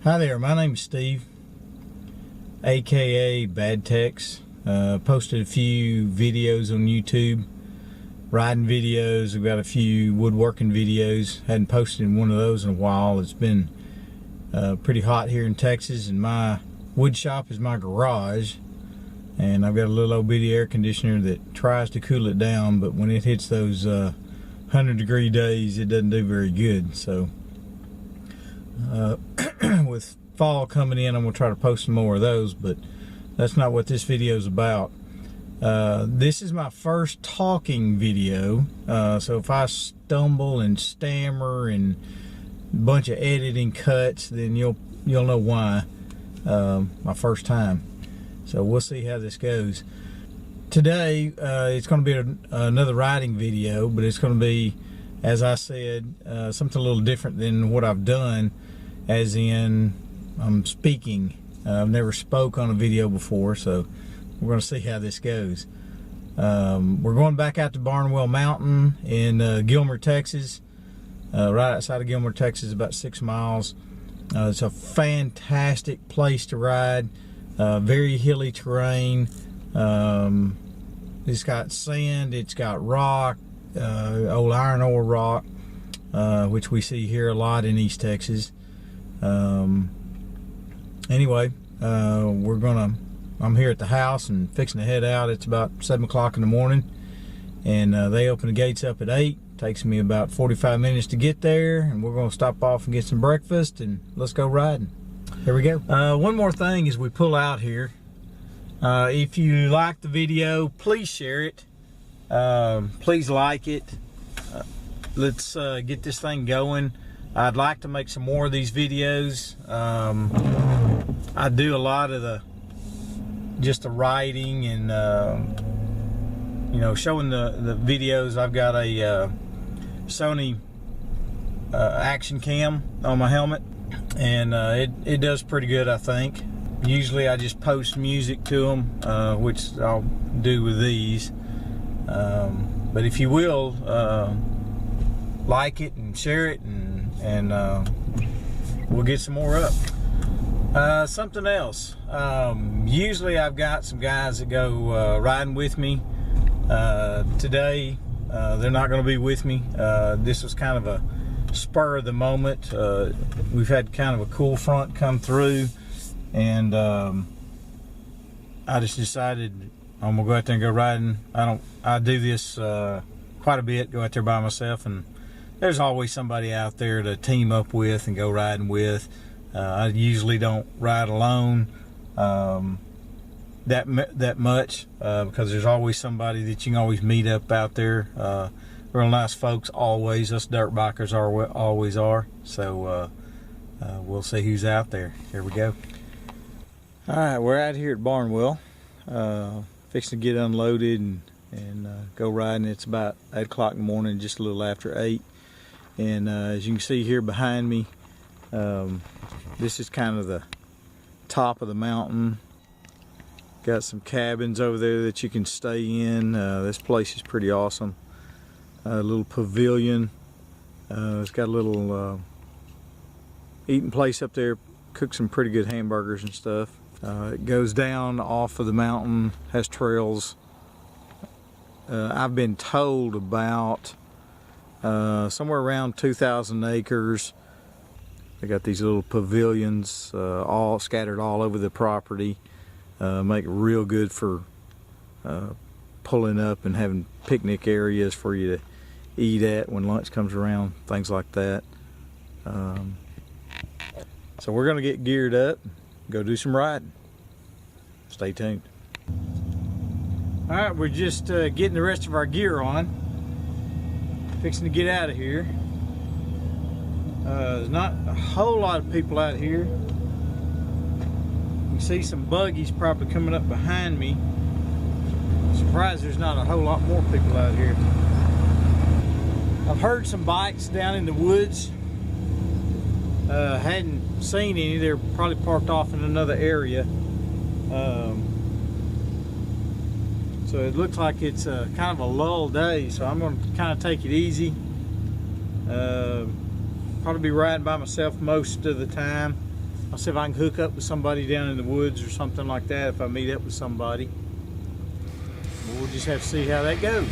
Hi there, my name's Steve, aka Bad Tex. Posted a few videos on YouTube, riding videos. I've got a few woodworking videos. Hadn't posted one of those in a while. It's been pretty hot here in Texas, and my wood shop is my garage, and I've got a little old bitty air conditioner that tries to cool it down, but when it hits those 100-degree days, it doesn't do very good. So with fall coming in, I'm gonna try to post some more of those, but that's not what this video is about. This is my first talking video, so if I stumble and stammer and a bunch of editing cuts, then you'll know why. My first time, so we'll see how this goes. Today it's going to be another riding video, but it's going to be, as I said, something a little different than what I've done, as in I'm speaking. I've never spoke on a video before, so we're going to see how this goes. We're going back out to Barnwell Mountain in GILMER, Texas, right outside of GILMER, Texas, about 6 miles. It's a fantastic place to ride, very hilly terrain. It's got sand, it's got rock, old iron ore rock, which we see here a lot in East Texas. Anyway, I'm here at the house and fixing to head out. It's about 7 o'clock in the morning, and they open the gates up at 8. Takes me about 45 minutes to get there, and we're going to stop off and get some breakfast, and let's go riding. Here we go. One more thing as we pull out here. If you like the video, please share it. Please like it. Let's get this thing going. I'd like to make some more of these videos. I do a lot of just the riding and showing the videos. I've got a Sony action cam on my helmet, and it does pretty good, I think. Usually I just post music to them, which I'll do with these. But if you will, like it and share it, and we'll get some more up. Something else. Usually I've got some guys that go riding with me. Today they're not going to be with me. This was kind of a spur of the moment. We've had kind of a cool front come through, and I just decided I'm gonna go out there and go riding. I do this quite a bit, go out there by myself, and there's always somebody out there to team up with and go riding with. I usually don't ride alone that much, because there's always somebody that you can always meet up out there. Real nice folks always. Us dirt bikers always are. So we'll see who's out there. Here we go. All right, we're out here at Barnwell, fixing to get unloaded and go riding. It's about 8 o'clock in the morning, just a little after 8. And as you can see here behind me, this is kind of the top of the mountain. Got some cabins over there that you can stay in. This place is pretty awesome. A little pavilion. It's got a little eating place up there. Cook some pretty good hamburgers and stuff. It goes down off of the mountain, has trails. I've been told about somewhere around 2,000 acres. They got these little pavilions all scattered all over the property. Make it real good for pulling up and having picnic areas for you to eat at when lunch comes around, things like that. So we're gonna get geared up, go do some riding. Stay tuned. All right, we're just getting the rest of our gear on, fixing to get out of here. There's not a whole lot of people out here. You can see some buggies probably coming up behind me. I'm surprised there's not a whole lot more people out here. I've heard some bikes down in the woods. Hadn't seen any. They're probably parked off in another area. So it looks like it's kind of a lull day, so I'm going to kind of take it easy. Probably be riding by myself most of the time. I'll see if I can hook up with somebody down in the woods or something like that if I meet up with somebody. We'll just have to see how that goes.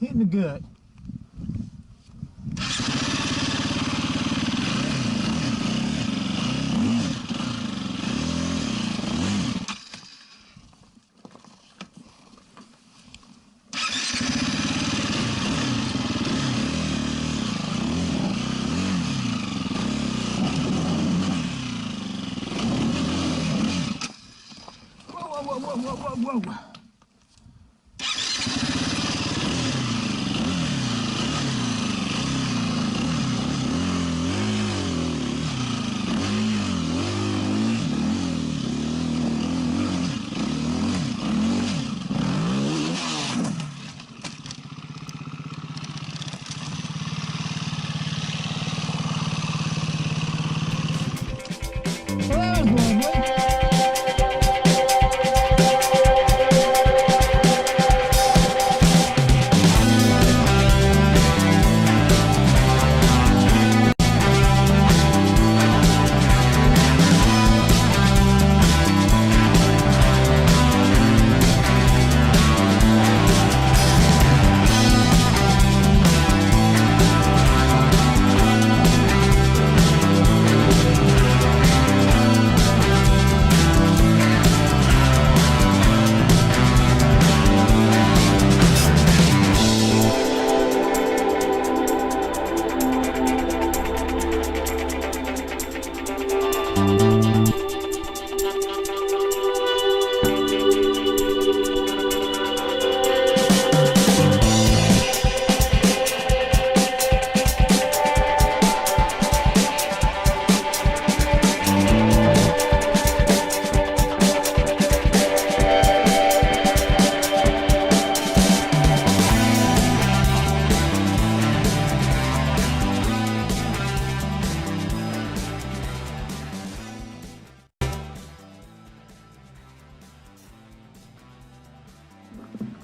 Hitting the gut. Whoa. Well, that was lovely.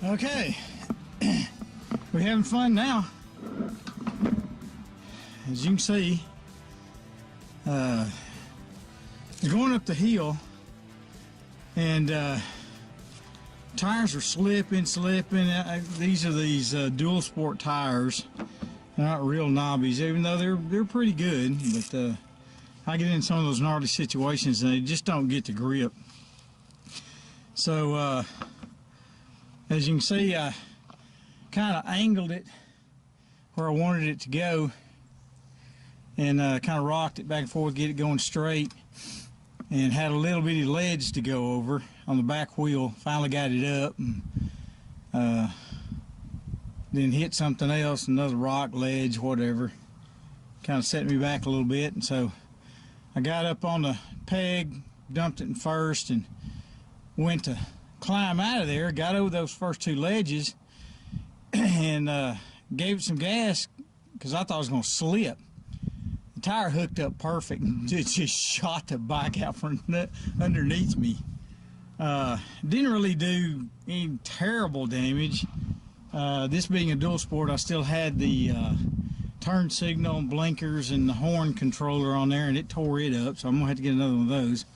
Okay, we're having fun now. As you can see, going up the hill, and tires are slipping. These are dual sport tires. They're not real knobbies, even though they're pretty good. But I get in some of those gnarly situations and they just don't get the grip. So as you can see, I kind of angled it where I wanted it to go, and kind of rocked it back and forth, get it going straight, and had a little bitty ledge to go over on the back wheel. Finally got it up, and then hit something else, another rock, ledge, whatever. Kind of set me back a little bit, and so I got up on the peg, dumped it in first, and went to climb out of there. Got over those first two ledges and gave it some gas because I thought I was going to slip. The tire hooked up perfect and just shot the bike out from underneath me. Didn't really do any terrible damage. This being a dual sport, I still had the turn signal, blinkers, and the horn controller on there, and it tore it up, so I'm gonna have to get another one of those.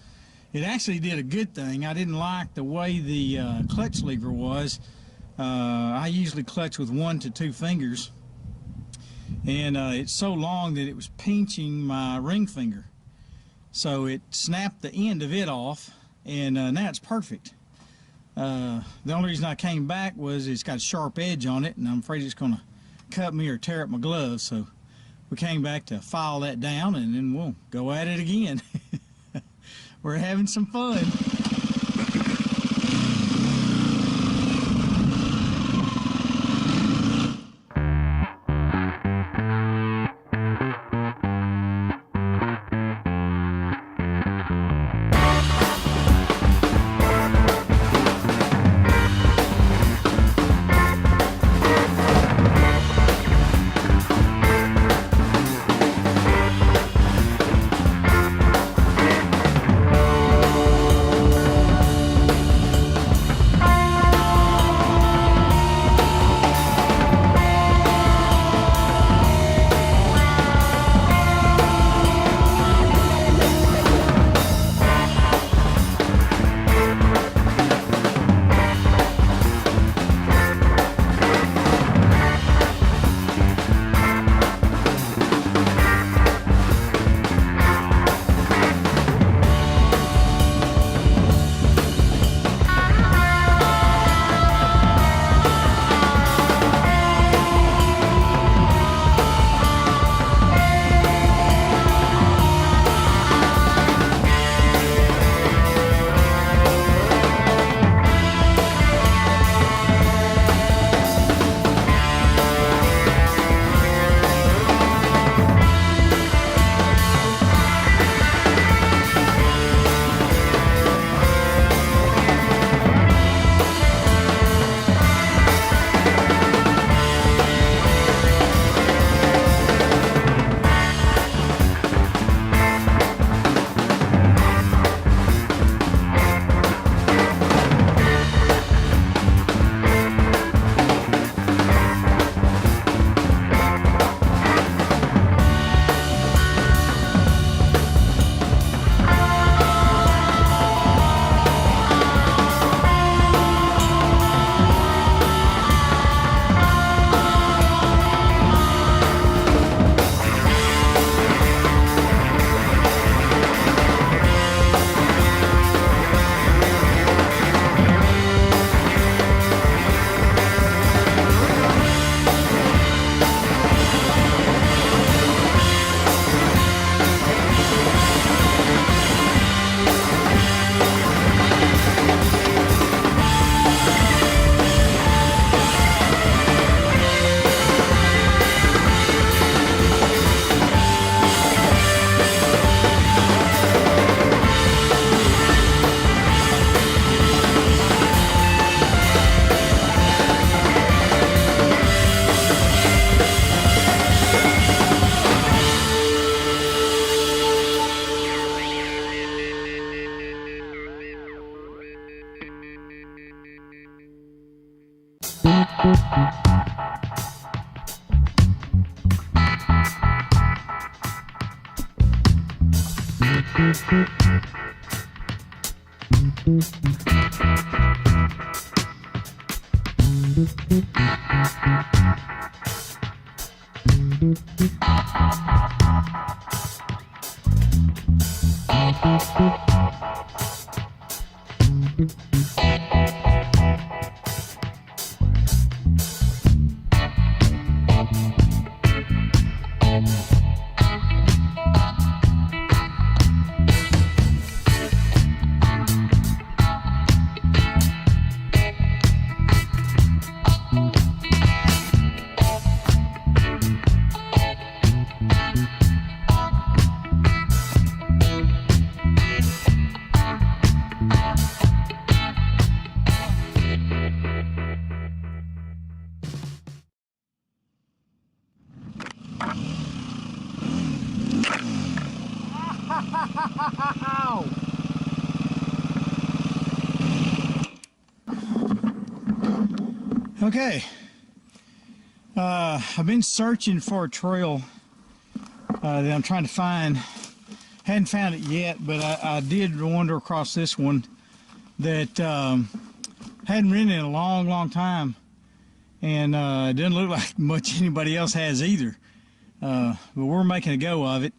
It actually did a good thing. I didn't like the way the clutch lever was. I usually clutch with 1 to 2 fingers, and it's so long that it was pinching my ring finger. So it snapped the end of it off, and now it's perfect. The only reason I came back was it's got a sharp edge on it, and I'm afraid it's going to cut me or tear up my gloves. So we came back to file that down, and then we'll go at it again. We're having some fun. Okay, I've been searching for a trail that I'm trying to find. Hadn't found it yet, but I did wander across this one that hadn't ridden in a long time, and it doesn't look like much anybody else has either, but we're making a go of it.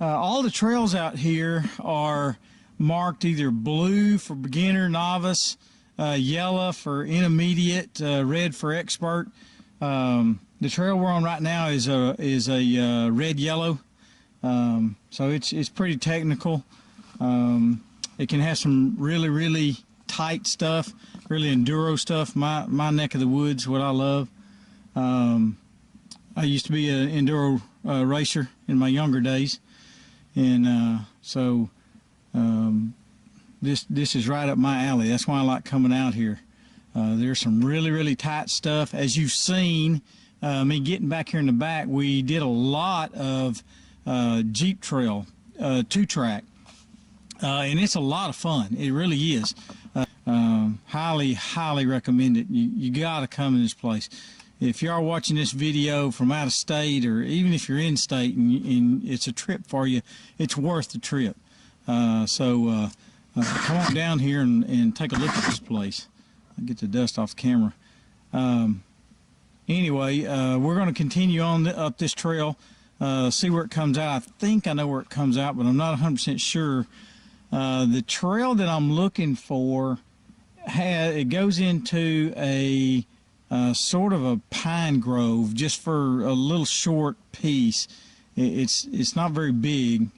All the trails out here are marked either blue for beginner, novice, yellow for intermediate, red for expert. The trail we're on right now is a red yellow, so it's pretty technical. It can have some really tight stuff, really enduro stuff. My neck of the woods, what I love. I used to be an enduro racer in my younger days, and so this is right up my alley. That's why I like coming out here. There's some really tight stuff. As you've seen, me getting back here in the back, we did a lot of Jeep trail, 2-track, and it's a lot of fun. It really is. Highly recommend it. You gotta come in this place. If you are watching this video from out of state, or even if you're in state and it's a trip for you, it's worth the trip. Come on down here and take a look at this place. I'll get the dust off the camera. Anyway, we're going to continue on up this trail, see where it comes out. I think I know where it comes out, but I'm not 100% sure. The trail that I'm looking for, it goes into a sort of a pine grove, just for a little short piece. It's not very big,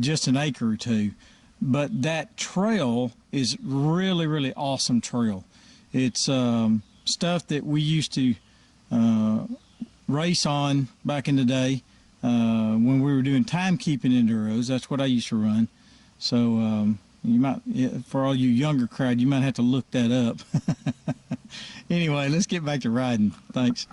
just an acre or two. But that trail is really awesome trail. It's stuff that we used to race on back in the day when we were doing timekeeping enduros. That's what I used to run. So you might, for all you younger crowd, you might have to look that up. Anyway, let's get back to riding. Thanks.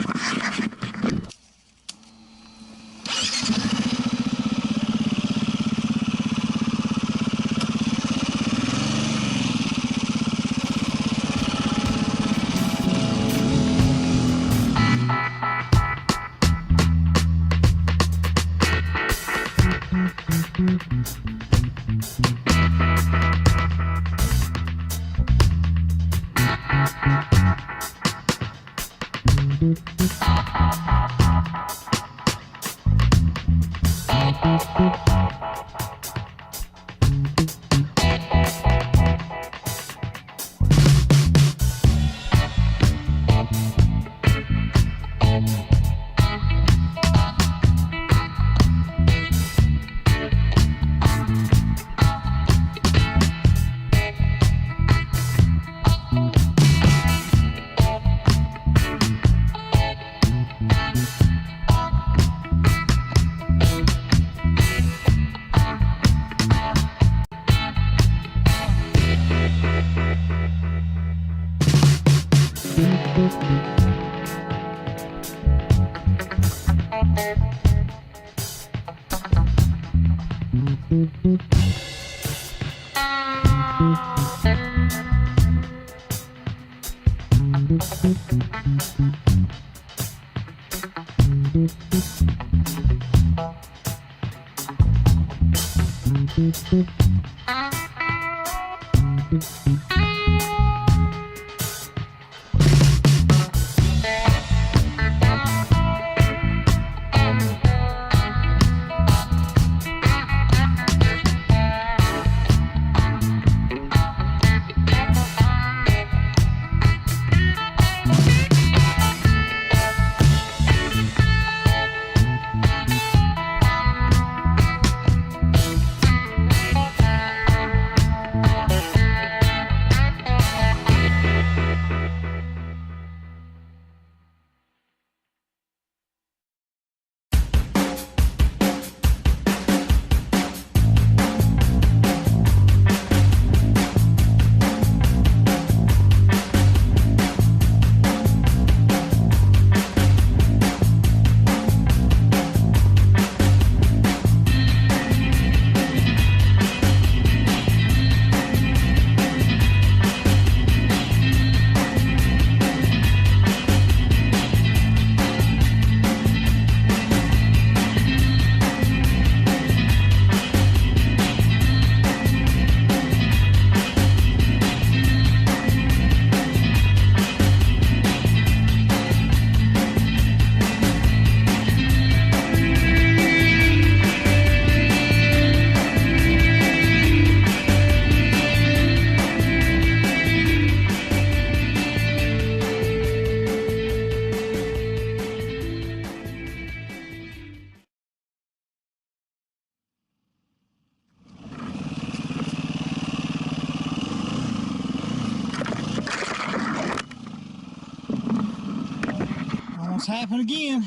Almost happened again.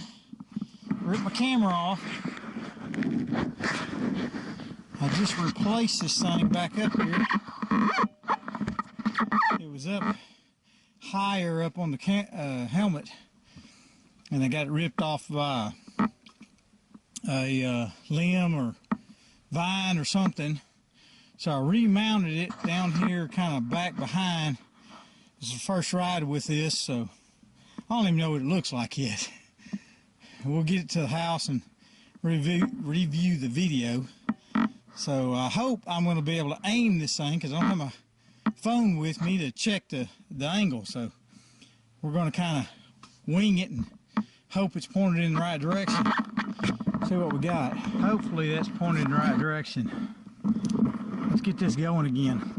Ripped my camera off. I just replaced this thing back up here. It was up higher up on the helmet, and I got it ripped off by a limb or vine or something. So I remounted it down here, kind of back behind. This is the first ride with this, so I don't even know what it looks like yet. We'll get it to the house and review the video. So I hope I'm going to be able to aim this thing, because I don't have my phone with me to check the angle. So we're going to kind of wing it and hope it's pointed in the right direction. See what we got. Hopefully that's pointed in the right direction. Let's get this going again.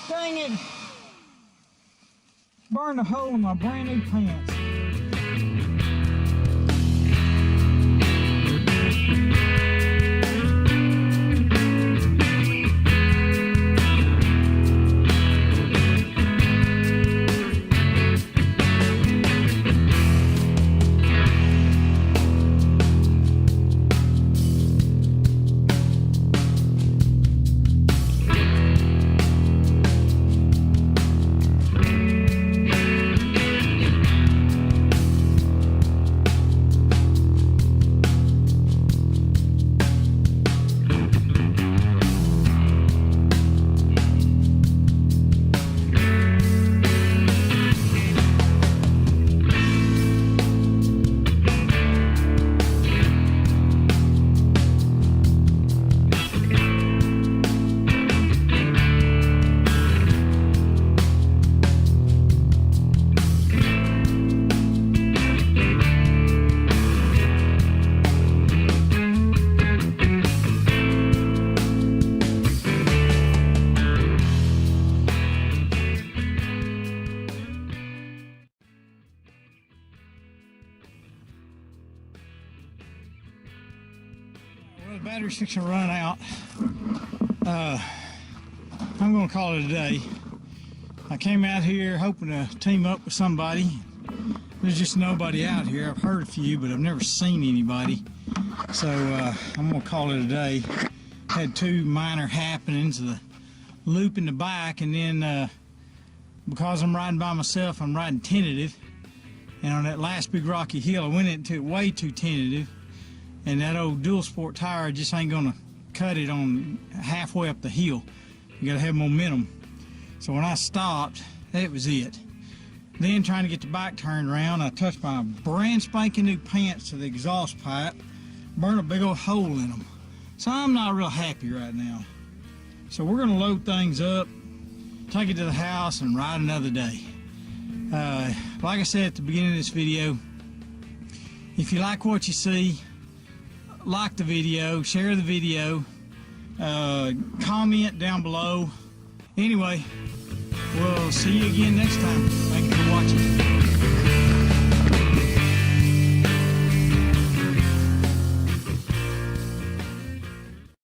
Dang it! burned a hole in my brand new pants. Well, the battery's fixing to run out. I'm going to call it a day. I came out here hoping to team up with somebody. There's just nobody out here. I've heard a few, but I've never seen anybody. So I'm going to call it a day. Had two minor happenings, the loop in the back, and then because I'm riding by myself, I'm riding tentative. And on that last big rocky hill, I went into it way too tentative. And that old dual sport tire just ain't gonna cut it on halfway up the hill. You gotta have momentum. So when I stopped, that was it. Then trying to get the bike turned around, I touched my brand spanking new pants to the exhaust pipe, burned a big old hole in them. So I'm not real happy right now. So we're gonna load things up, take it to the house, and ride another day. Like I said at the beginning of this video, if you like what you see, like the video, share the video, comment down below. Anyway, we'll see you again next time. Thank you for watching.